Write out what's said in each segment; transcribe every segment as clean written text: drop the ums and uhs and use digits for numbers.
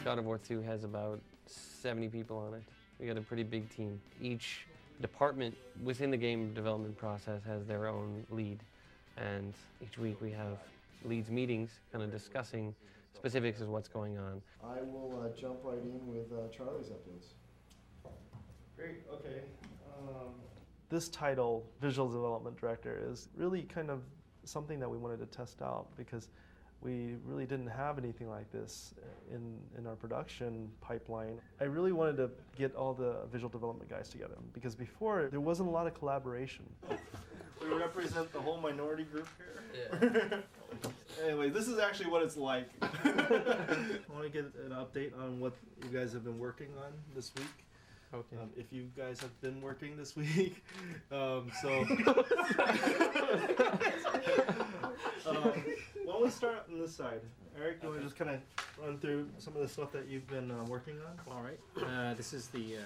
God of War 2 has about 70 people on it. We got a pretty big team. Each department within the game development process has their own lead. And each week we have leads meetings kind of discussing specifics of what's going on. I will jump right in with Charlie's updates. Great, okay. This title, Visual Development Director, is really kind of something that we wanted to test out because we really didn't have anything like this in our production pipeline. I really wanted to get all the visual development guys together because before there wasn't a lot of collaboration. We represent the whole minority group here. Yeah. Anyway, this is actually what it's like. I want to get an update on what you guys have been working on this week. Okay. If you guys have been working this week, why don't we start on this side? Eric, do you want to just kind of run through some of the stuff that you've been working on? All right. This is the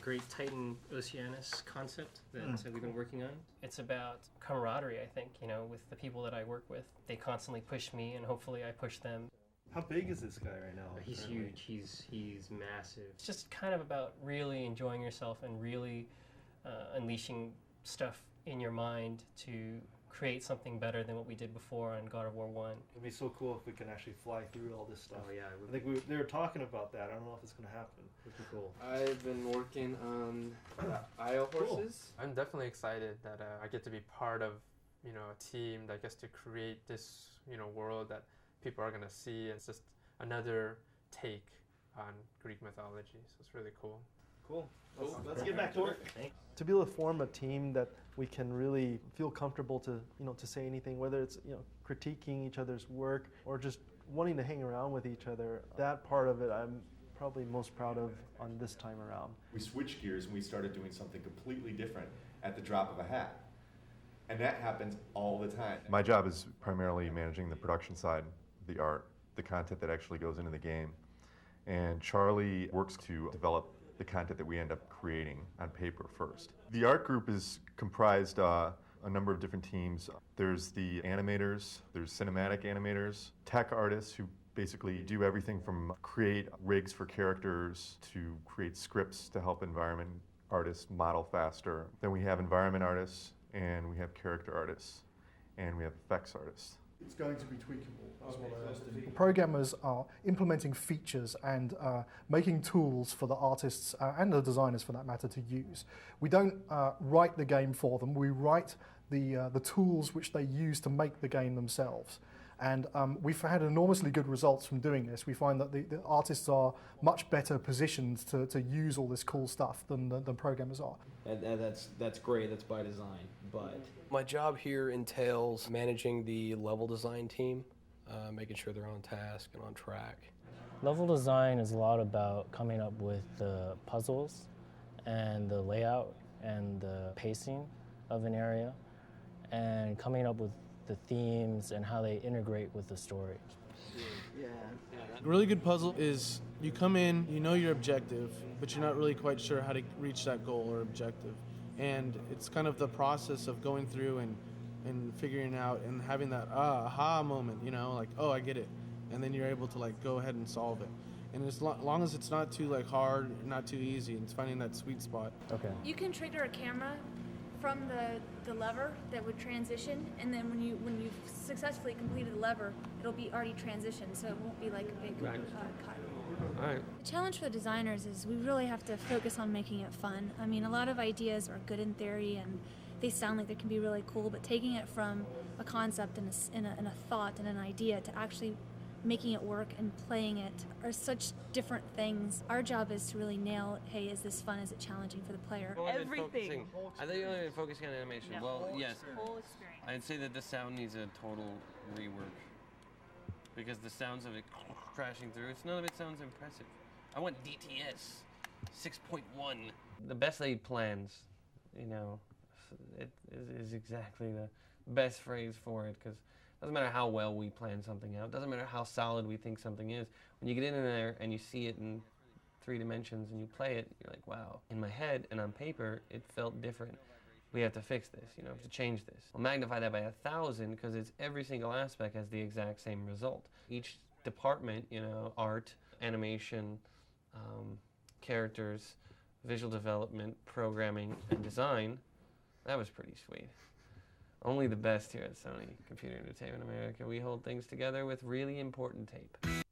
great Titan Oceanus concept that we've been working on. It's about camaraderie, I think, with the people that I work with. They constantly push me, and hopefully I push them. How big is this guy right now? He's huge. He's massive. It's just kind of about really enjoying yourself and really unleashing stuff in your mind to create something better than what we did before on God of War 1. It'd be so cool if we can actually fly through all this stuff. Oh yeah, I think they were talking about that. I don't know if it's going to happen. It'd be cool. I've been working on Isle horses. Cool. I'm definitely excited that I get to be part of, a team that gets to create this, world that people are going to see. It's just another take on Greek mythology, so it's really cool. Cool. Let's get back to work. To be able to form a team that we can really feel comfortable to say anything, whether it's critiquing each other's work or just wanting to hang around with each other, that part of it I'm probably most proud of on this time around. We switched gears and we started doing something completely different at the drop of a hat. And that happens all the time. My job is primarily managing the production side, the art, the content that actually goes into the game. And Charlie works to develop the content that we end up creating on paper first. The art group is comprised a number of different teams. There's the animators, there's cinematic animators, tech artists who basically do everything from create rigs for characters to create scripts to help environment artists model faster. Then we have environment artists, and we have character artists, and we have effects artists. It's going to be tweakable as well. Programmers are implementing features and making tools for the artists and the designers, for that matter, to use. We don't write the game for them. We write the tools which they use to make the game themselves. And we've had enormously good results from doing this. We find that the artists are much better positioned to use all this cool stuff than programmers are. That's great, that's by design, but... My job here entails managing the level design team, making sure they're on task and on track. Level design is a lot about coming up with the puzzles and the layout and the pacing of an area and coming up with the themes and how they integrate with the story. A really good puzzle is you come in, you know your objective, but you're not really quite sure how to reach that goal or objective. And it's kind of the process of going through and figuring out and having that aha moment, like, oh, I get it. And then you're able to go ahead and solve it. And as long as it's not too hard, not too easy, it's finding that sweet spot. Okay. You can trigger a camera from the lever that would transition, and then when you've successfully completed the lever, it'll be already transitioned, so it won't be like a big cut. All right. The challenge for the designers is we really have to focus on making it fun. I mean, a lot of ideas are good in theory and they sound like they can be really cool, but taking it from a concept and a thought and an idea to actually making it work and playing it are such different things. Our job is to really nail, hey, is this fun? Is it challenging for the player? Everything. I thought you only been focusing on animation. No. Well, yes. The whole experience. I'd say that the sound needs a total rework because the sounds of it crashing through, none of it sounds impressive. I want DTS 6.1. The best laid plans, it is exactly the best phrase for it because doesn't matter how well we plan something out. Doesn't matter how solid we think something is. When you get in there and you see it in 3 dimensions and you play it, you're like, wow. In my head and on paper, it felt different. We have to fix this, we have to change this. We'll magnify that by 1,000 because it's every single aspect has the exact same result. Each department, you know, art, animation, characters, visual development, programming, and design, that was pretty sweet. Only the best here at Sony Computer Entertainment America. We hold things together with really important tape.